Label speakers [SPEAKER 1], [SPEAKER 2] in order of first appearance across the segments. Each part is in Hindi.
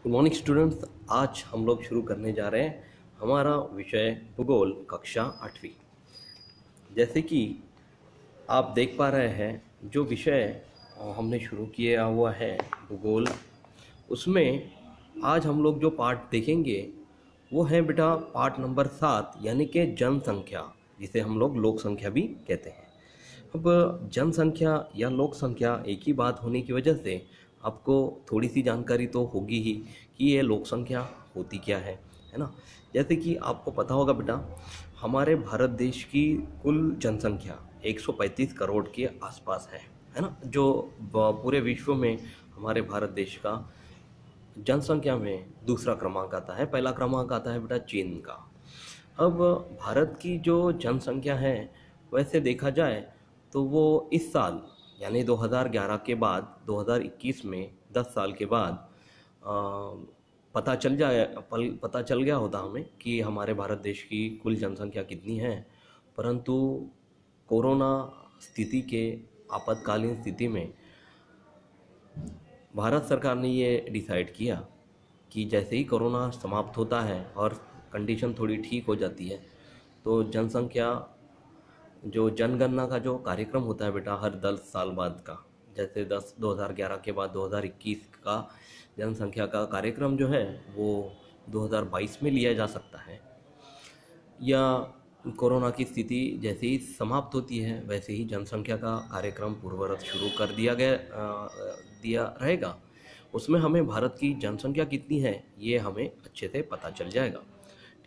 [SPEAKER 1] Good morning students. आज हम लोग शुरू करने जा रहे हैं हमारा विषय भूगोल कक्षा 8वीं। जैसे कि आप देख पा रहे हैं जो विषय हमने शुरू किया हुआ है भूगोल, उसमें आज हम लोग जो पाठ देखेंगे वो है बेटा पाठ नंबर 7 यानी कि जनसंख्या, जिसे हम लोग लोक संख्या भी कहते हैं। अब जनसंख्या या लोक संख्या एक ही बात होने की वजह से आपको थोड़ी सी जानकारी तो होगी ही कि ये लोक संख्या होती क्या है ना। जैसे कि आपको पता होगा बेटा, हमारे भारत देश की कुल जनसंख्या 135 करोड़ के आसपास है ना, जो पूरे विश्व में हमारे भारत देश का जनसंख्या में दूसरा क्रमांक आता है। पहला क्रमांक आता है बेटा चीन का। अब भारत की जो जनसंख्या है, वैसे देखा जाए तो वो इस साल यानी 2011 के बाद 2021 में 10 साल के बाद पता चल गया होता हमें कि हमारे भारत देश की कुल जनसंख्या कितनी है। परंतु कोरोना स्थिति के आपातकालीन स्थिति में भारत सरकार ने ये डिसाइड किया कि जैसे ही कोरोना समाप्त होता है और कंडीशन थोड़ी ठीक हो जाती है, तो जनसंख्या जो जनगणना का जो कार्यक्रम होता है बेटा हर 10 साल बाद का, जैसे 2011 के बाद 2021 का जनसंख्या का कार्यक्रम जो है वो 2022 में लिया जा सकता है, या कोरोना की स्थिति जैसे ही समाप्त होती है वैसे ही जनसंख्या का कार्यक्रम पूर्ववत शुरू कर दिया रहेगा। उसमें हमें भारत की जनसंख्या कितनी है ये हमें अच्छे से पता चल जाएगा।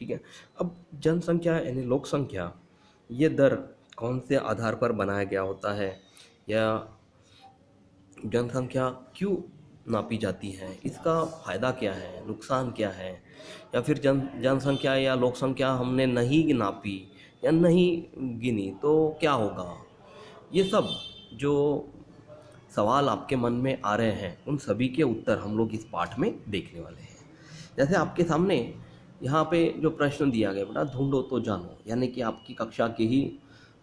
[SPEAKER 1] ठीक है। अब जनसंख्या यानी लोक संख्या, ये दर कौन से आधार पर बनाया गया होता है, या जनसंख्या क्यों नापी जाती है, इसका फ़ायदा क्या है, नुकसान क्या है, या फिर जनसंख्या या लोक संख्या हमने नहीं नापी या नहीं गिनी तो क्या होगा। ये सब जो सवाल आपके मन में आ रहे हैं उन सभी के उत्तर हम लोग इस पाठ में देखने वाले हैं। जैसे आपके सामने यहाँ पे जो प्रश्न दिया गया बेटा, ढूंढो तो जानो, यानी कि आपकी कक्षा की ही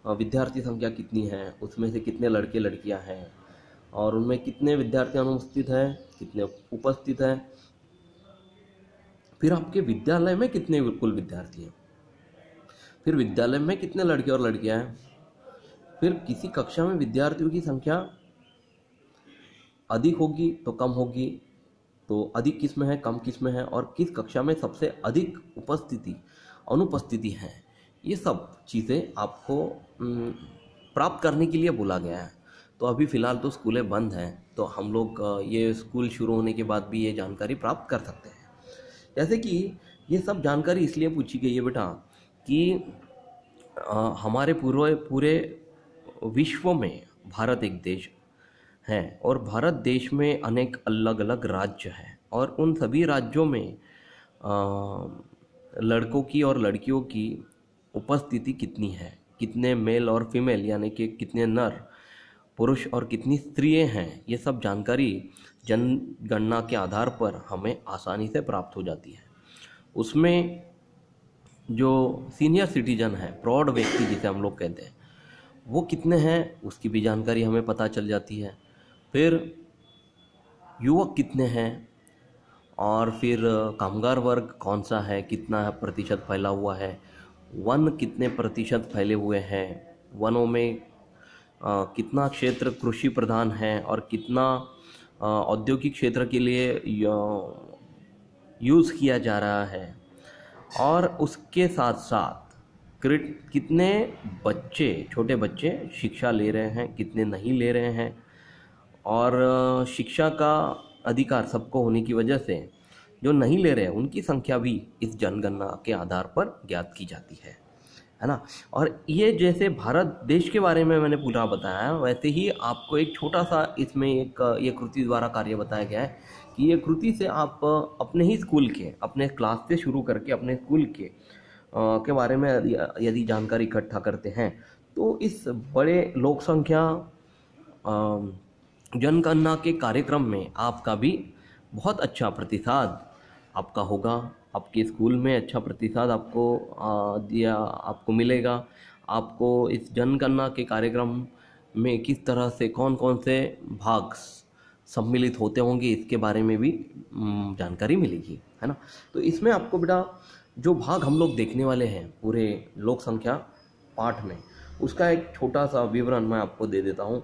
[SPEAKER 1] विद्यार्थी संख्या कितनी है, उसमें से कितने लड़के लड़कियां हैं, और उनमें कितने विद्यार्थी अनुपस्थित हैं, कितने उपस्थित हैं, फिर आपके विद्यालय में कितने कुल विद्यार्थी हैं, फिर विद्यालय में कितने लड़के और लड़कियां हैं, फिर किसी कक्षा में विद्यार्थियों की संख्या अधिक होगी तो कम होगी, तो अधिक किस में है कम किस में है, और किस कक्षा में सबसे अधिक अनुपस्थिति है। ये सब चीज़ें आपको प्राप्त करने के लिए बोला गया है। तो अभी फ़िलहाल तो स्कूलें बंद हैं, तो हम लोग ये स्कूल शुरू होने के बाद भी ये जानकारी प्राप्त कर सकते हैं। जैसे कि ये सब जानकारी इसलिए पूछी गई है बेटा कि हमारे पूरे विश्व में भारत एक देश है, और भारत देश में अनेक अलग अलग राज्य हैं, और उन सभी राज्यों में लड़कों की और लड़कियों की उपस्थिति कितनी है, कितने मेल और फीमेल यानी कि कितने नर पुरुष और कितनी स्त्रियां हैं, ये सब जानकारी जनगणना के आधार पर हमें आसानी से प्राप्त हो जाती है। उसमें जो सीनियर सिटीजन है, प्रौढ़ व्यक्ति जिसे हम लोग कहते हैं, वो कितने हैं उसकी भी जानकारी हमें पता चल जाती है। फिर युवक कितने हैं, और फिर कामगार वर्ग कौन सा है, कितना प्रतिशत फैला हुआ है, वन कितने प्रतिशत फैले हुए हैं, वनों में कितना क्षेत्र कृषि प्रधान है और कितना औद्योगिक क्षेत्र के लिए यूज़ किया जा रहा है, और उसके साथ साथ कितने बच्चे, छोटे बच्चे शिक्षा ले रहे हैं, कितने नहीं ले रहे हैं, और शिक्षा का अधिकार सबको होने की वजह से जो नहीं ले रहे हैं उनकी संख्या भी इस जनगणना के आधार पर ज्ञात की जाती है ना। और ये जैसे भारत देश के बारे में मैंने पूरा बताया, वैसे ही आपको एक छोटा सा इसमें एक ये कृति द्वारा कार्य बताया गया है कि ये कृति से आप अपने ही स्कूल के, अपने क्लास से शुरू करके अपने स्कूल के बारे में यदि जानकारी इकट्ठा करते हैं, तो इस बड़े लोक संख्या जनगणना के कार्यक्रम में आपका भी बहुत अच्छा प्रतिसाद आपका होगा। आपके स्कूल में अच्छा प्रतिसाद आपको मिलेगा। आपको इस जनगणना के कार्यक्रम में किस तरह से कौन कौन से भाग सम्मिलित होते होंगे, इसके बारे में भी जानकारी मिलेगी, है ना। तो इसमें आपको बेटा जो भाग हम लोग देखने वाले हैं पूरे लोक संख्या पाठ में, उसका एक छोटा सा विवरण मैं आपको दे देता हूँ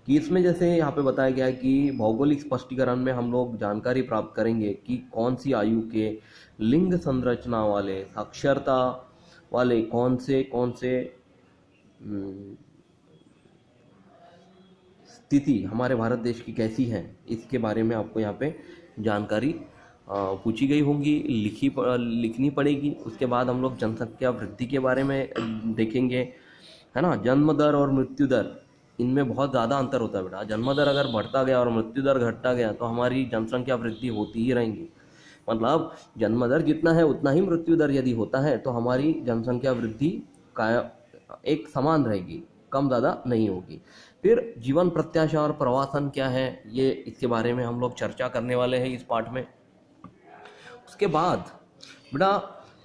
[SPEAKER 1] कि इसमें जैसे यहाँ पे बताया गया है कि भौगोलिक स्पष्टीकरण में हम लोग जानकारी प्राप्त करेंगे कि कौन सी आयु के लिंग संरचना वाले, साक्षरता वाले कौन से स्थिति हमारे भारत देश की कैसी है, इसके बारे में आपको यहाँ पे जानकारी पूछी गई होंगी, लिखनी पड़ेगी। उसके बाद हम लोग जनसंख्या वृद्धि के बारे में देखेंगे, है ना। जन्म दर और मृत्यु दर, इनमें बहुत ज़्यादा अंतर होता है बेटा। जन्म दर अगर बढ़ता गया और मृत्यु दर घटता गया तो हमारी जनसंख्या वृद्धि होती ही रहेंगी। मतलब जन्म दर जितना है उतना ही मृत्यु दर यदि होता है तो हमारी जनसंख्या वृद्धि का एक समान रहेगी, कम ज़्यादा नहीं होगी। फिर जीवन प्रत्याशा और प्रवासन क्या है, ये इसके बारे में हम लोग चर्चा करने वाले हैं इस पाठ में। उसके बाद बेटा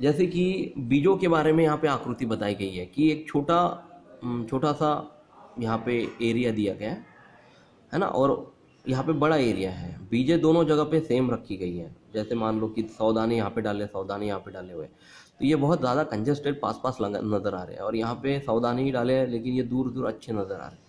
[SPEAKER 1] जैसे कि बीजों के बारे में यहाँ पे आकृति बताई गई है कि एक छोटा सा यहाँ पे एरिया दिया गया है ना, और यहाँ पे बड़ा एरिया है। बीजें दोनों जगह पे सेम रखी गई है। जैसे मान लो कि 100 दाने यहाँ पे डाले, 100 दाने यहाँ पे डाले हुए, तो ये बहुत ज़्यादा कंजस्टेड पास नज़र आ रहे हैं, और यहाँ पे 100 दाने ही डाले हैं लेकिन ये दूर दूर अच्छे नज़र आ रहे हैं।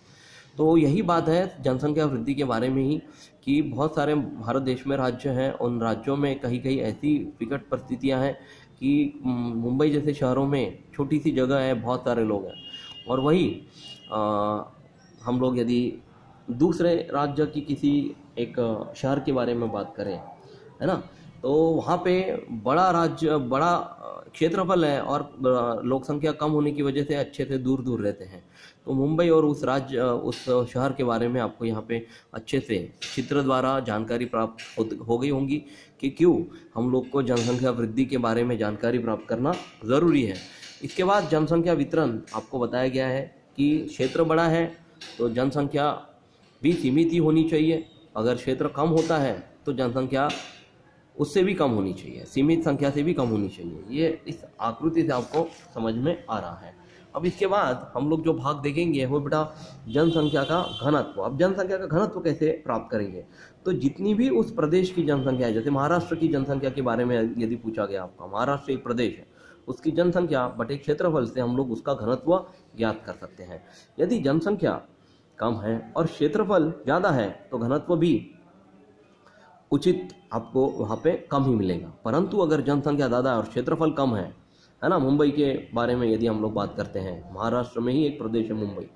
[SPEAKER 1] तो यही बात है जनसंख्या वृद्धि के बारे में ही कि बहुत सारे भारत देश में राज्य हैं, उन राज्यों में कहीं कहीं ऐसी विकट परिस्थितियां हैं कि मुंबई जैसे शहरों में छोटी सी जगह है, बहुत सारे लोग हैं, और वही हम लोग यदि दूसरे राज्य की किसी एक शहर के बारे में बात करें, है ना, तो वहाँ पे बड़ा क्षेत्रफल है और लोक संख्या कम होने की वजह से अच्छे से दूर दूर रहते हैं। तो मुंबई और उस शहर के बारे में आपको यहाँ पे अच्छे से चित्र द्वारा जानकारी प्राप्त हो गई होंगी कि क्यों हम लोग को जनसंख्या वृद्धि के बारे में जानकारी प्राप्त करना ज़रूरी है। इसके बाद जनसंख्या वितरण आपको बताया गया है कि क्षेत्र बड़ा है तो जनसंख्या भी सीमित ही होनी चाहिए, अगर क्षेत्र कम होता है तो जनसंख्या उससे भी कम होनी चाहिए, सीमित संख्या से भी कम होनी चाहिए। ये इस आकृति से आपको समझ में आ रहा है। अब इसके बाद हम लोग जो भाग देखेंगे वो बेटा जनसंख्या का घनत्व। अब जनसंख्या का घनत्व कैसे प्राप्त करेंगे, तो जितनी भी उस प्रदेश की जनसंख्या है, जैसे महाराष्ट्र की जनसंख्या के बारे में यदि पूछा गया आपका, महाराष्ट्र एक प्रदेश है, उसकी जनसंख्या बटे क्षेत्रफल से हम लोग उसका घनत्व ज्ञात कर सकते हैं। यदि जनसंख्या कम है और क्षेत्रफल ज़्यादा है तो घनत्व भी उचित आपको वहाँ पे कम ही मिलेगा। परंतु अगर जनसंख्या ज़्यादा है और क्षेत्रफल कम है ना, मुंबई के बारे में यदि हम लोग बात करते हैं, महाराष्ट्र में ही एक प्रदेश है मुंबई,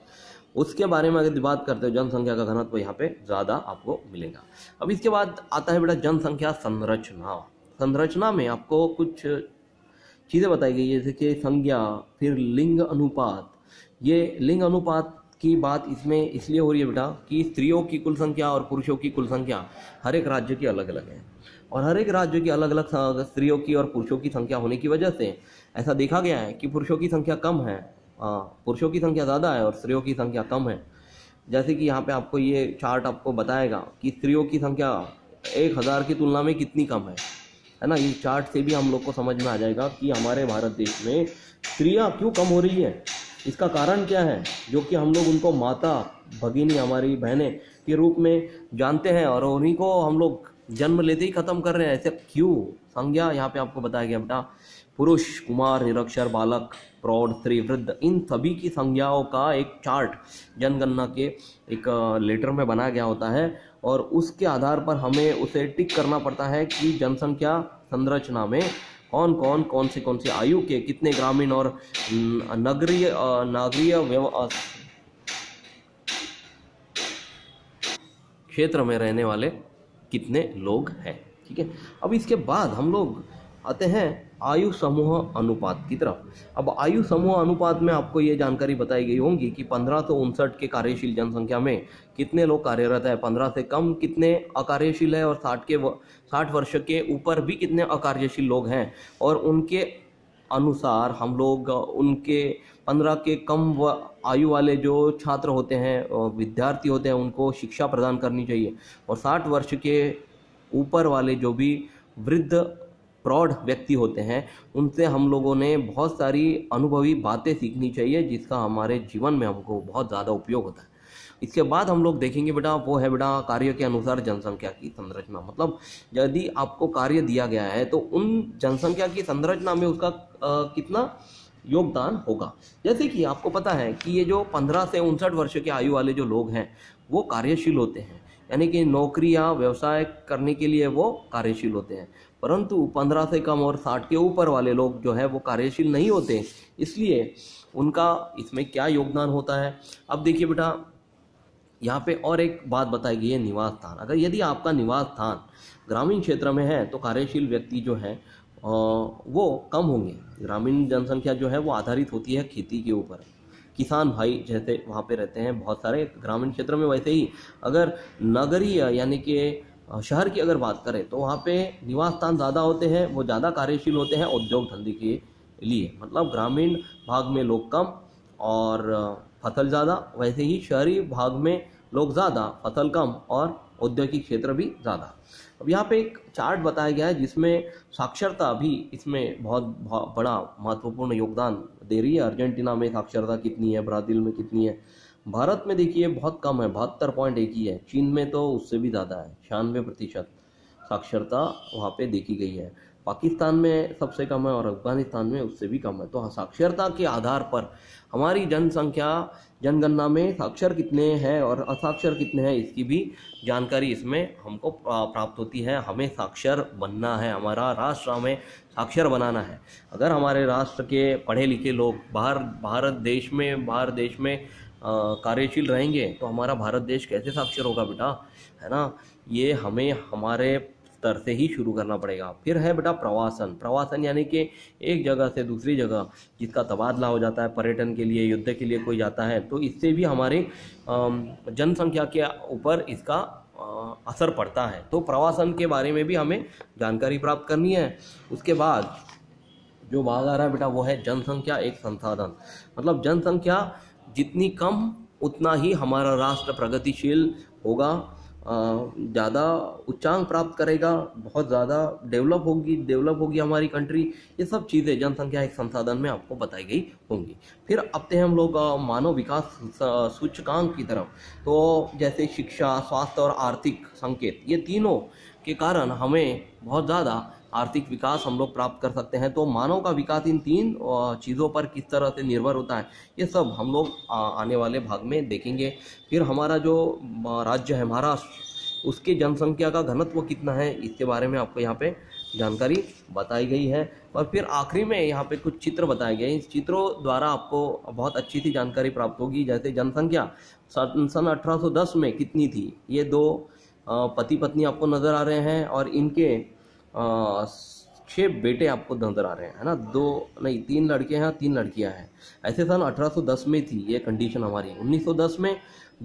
[SPEAKER 1] उसके बारे में अगर बात करते हो, जनसंख्या का घनत्व यहाँ पे ज़्यादा आपको मिलेगा। अब इसके बाद आता है बेटा जनसंख्या संरचना। संरचना में आपको कुछ चीज़ें बताई गई है, जैसे कि संज्ञा, फिर लिंग अनुपात। ये लिंग अनुपात की बात इसमें इसलिए हो रही है बेटा कि स्त्रियों की कुल संख्या और पुरुषों की कुल संख्या हर एक राज्य की अलग अलग है, और हर एक राज्य की अलग अलग स्त्रियों की और पुरुषों की संख्या होने की वजह से ऐसा देखा गया है कि पुरुषों की संख्या कम है, पुरुषों की संख्या ज़्यादा है और स्त्रियों की संख्या कम है। जैसे कि यहाँ पे आपको ये चार्ट आपको बताएगा कि स्त्रियों की संख्या 1000 की तुलना में कितनी कम है ना। इस चार्ट से भी हम लोग को समझ में आ जाएगा कि हमारे भारत देश में स्त्रियाँ क्यों कम हो रही है, इसका कारण क्या है, जो कि हम लोग उनको माता, भगिनी, हमारी बहनें के रूप में जानते हैं और उन्हीं को हम लोग जन्म लेते ही खत्म कर रहे हैं। ऐसे क्यों? संज्ञा यहाँ पे आपको बताया गया बेटा, पुरुष, कुमार, निरक्षर, बालक, प्रौढ़, स्त्री, वृद्ध, इन सभी की संज्ञाओं का एक चार्ट जनगणना के एक लेटर में बनाया गया होता है, और उसके आधार पर हमें उसे टिक करना पड़ता है कि जनसंख्या संरचना में कौन सी आयु के कितने ग्रामीण और नगरीय क्षेत्र में रहने वाले कितने लोग हैं। ठीक है, अब इसके बाद हम लोग आते हैं आयु समूह अनुपात की तरफ। अब आयु समूह अनुपात में आपको ये जानकारी बताई गई होंगी कि 1559 के कार्यशील जनसंख्या में कितने लोग कार्यरत है, 15 से कम कितने अकार्यशील है, और 60 वर्ष के ऊपर भी कितने अकार्यशील लोग हैं, और उनके अनुसार हम लोग उनके 15 के कम आयु वाले जो छात्र होते हैं, विद्यार्थी होते हैं, उनको शिक्षा प्रदान करनी चाहिए, और 60 वर्ष के ऊपर वाले जो भी वृद्ध प्रौढ़ व्यक्ति होते हैं उनसे हम लोगों ने बहुत सारी अनुभवी बातें सीखनी चाहिए, जिसका हमारे जीवन में हमको बहुत ज़्यादा उपयोग होता है। इसके बाद हम लोग देखेंगे बेटा, वो है बेटा कार्य के अनुसार जनसंख्या की संरचना। मतलब यदि आपको कार्य दिया गया है तो उन जनसंख्या की संरचना में उसका कितना योगदान होगा। जैसे कि आपको पता है कि ये जो 15 से 59 वर्ष के आयु वाले जो लोग हैं वो कार्यशील होते हैं, यानी कि नौकरी या व्यवसाय करने के लिए वो कार्यशील होते हैं, परंतु 15 से कम और 60 के ऊपर वाले लोग जो है वो कार्यशील नहीं होते। इसलिए उनका इसमें क्या योगदान होता है। अब देखिए बेटा, यहाँ पे और एक बात बताई गई है, निवास स्थान। अगर यदि आपका निवास स्थान ग्रामीण क्षेत्र में है तो कार्यशील व्यक्ति जो है वो कम होंगे। ग्रामीण जनसंख्या जो है वो आधारित होती है खेती के ऊपर। किसान भाई जैसे वहाँ पे रहते हैं बहुत सारे ग्रामीण क्षेत्र में, वैसे ही अगर नगरीय यानी कि शहर की अगर बात करें तो वहाँ पे निवास स्थान ज़्यादा होते हैं, वो ज़्यादा कार्यशील होते हैं उद्योग धंधे के लिए। मतलब ग्रामीण भाग में लोग कम और फसल ज़्यादा, वैसे ही शहरी भाग में लोग ज़्यादा, फसल कम और औद्योगिक क्षेत्र भी ज़्यादा। अब यहाँ पे एक चार्ट बताया गया है जिसमें साक्षरता भी इसमें बहुत बड़ा महत्वपूर्ण योगदान दे रही है। अर्जेंटीना में साक्षरता कितनी है, ब्राज़ील में कितनी है, भारत में देखिए बहुत कम है, 72.1 ही है। चीन में तो उससे भी ज़्यादा है, 96% साक्षरता वहाँ पे देखी गई है। पाकिस्तान में सबसे कम है और अफगानिस्तान में उससे भी कम है। तो साक्षरता के आधार पर हमारी जनसंख्या, जनगणना में साक्षर कितने हैं और असाक्षर कितने हैं इसकी भी जानकारी इसमें हमको प्राप्त होती है। हमें साक्षर बनना है, हमारा राष्ट्र हमें साक्षर बनाना है। अगर हमारे राष्ट्र के पढ़े लिखे लोग भारत देश में कार्यशील रहेंगे तो हमारा भारत देश कैसे साक्षर होगा बेटा, है ना। ये हमें हमारे स्तर से ही शुरू करना पड़ेगा। फिर है बेटा प्रवासन यानी कि एक जगह से दूसरी जगह जिसका तबादला हो जाता है, पर्यटन के लिए, युद्ध के लिए कोई जाता है, तो इससे भी हमारे जनसंख्या के ऊपर इसका असर पड़ता है। तो प्रवासन के बारे में भी हमें जानकारी प्राप्त करनी है। उसके बाद जो भाग आ रहा है बेटा वो है जनसंख्या एक संसाधन। मतलब जनसंख्या जितनी कम उतना ही हमारा राष्ट्र प्रगतिशील होगा, ज़्यादा उच्चांक प्राप्त करेगा, बहुत ज़्यादा डेवलप होगी हमारी कंट्री। ये सब चीज़ें जनसंख्या एक संसाधन में आपको बताई गई होंगी। फिर आते हैं हम लोग मानव विकास सूचकांक की तरफ। तो जैसे शिक्षा, स्वास्थ्य और आर्थिक संकेत, ये तीनों के कारण हमें बहुत ज़्यादा आर्थिक विकास हम लोग प्राप्त कर सकते हैं। तो मानव का विकास इन तीन चीज़ों पर किस तरह से निर्भर होता है, ये सब हम लोग आने वाले भाग में देखेंगे। फिर हमारा जो राज्य है महाराष्ट्र, उसकी जनसंख्या का घनत्व कितना है इसके बारे में आपको यहाँ पे जानकारी बताई गई है। और फिर आखिरी में यहाँ पे कुछ चित्र बताए गए हैं। इस चित्रों द्वारा आपको बहुत अच्छी सी जानकारी प्राप्त होगी। जैसे जनसंख्या सन 1810 में कितनी थी, ये दो पति पत्नी आपको नज़र आ रहे हैं और इनके 6 बेटे आपको नजर आ रहे हैं, है ना। 3 लड़के हैं, 3 लड़कियां हैं। ऐसे सन 1810 में थी ये कंडीशन हमारी। 1910 में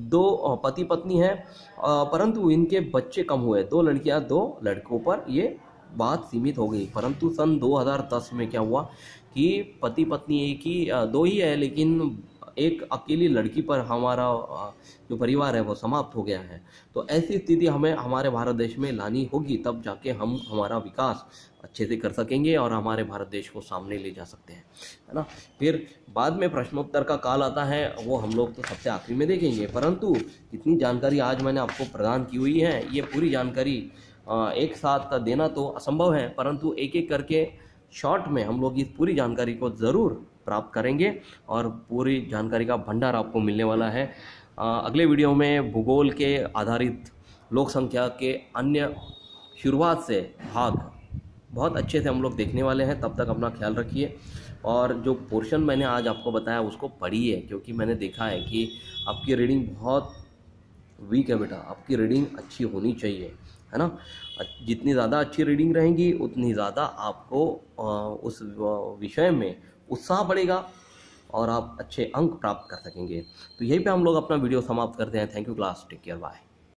[SPEAKER 1] 2 पति पत्नी हैं, परंतु इनके बच्चे कम हुए, 2 लड़कियां 2 लड़कों पर ये बात सीमित हो गई। परंतु सन 2010 में क्या हुआ कि पति पत्नी एक ही 2 ही है, लेकिन एक अकेली लड़की पर हमारा जो परिवार है वो समाप्त हो गया है। तो ऐसी स्थिति हमें हमारे भारत देश में लानी होगी, तब जाके हम हमारा विकास अच्छे से कर सकेंगे और हमारे भारत देश को सामने ले जा सकते हैं, है ना। फिर बाद में प्रश्नोत्तर का काल आता है, वो हम लोग तो सबसे आखिरी में देखेंगे। परंतु जितनी जानकारी आज मैंने आपको प्रदान की हुई है, ये पूरी जानकारी एक साथ देना तो असंभव है, परंतु एक एक करके शॉर्ट में हम लोग इस पूरी जानकारी को ज़रूर प्राप्त करेंगे और पूरी जानकारी का भंडार आपको मिलने वाला है। अगले वीडियो में भूगोल के आधारित लोक संख्या के अन्य शुरुआत से भाग बहुत अच्छे से हम लोग देखने वाले हैं। तब तक अपना ख्याल रखिए और जो पोर्शन मैंने आज आपको बताया उसको पढ़िए, क्योंकि मैंने देखा है कि आपकी रीडिंग बहुत वीक है बेटा। आपकी रीडिंग अच्छी होनी चाहिए, है ना। जितनी ज़्यादा अच्छी रीडिंग रहेंगी उतनी ज़्यादा आपको उस विषय में उत्साह बढ़ेगा और आप अच्छे अंक प्राप्त कर सकेंगे। तो यहीं पे हम लोग अपना वीडियो समाप्त करते हैं। Thank you class, take care, bye.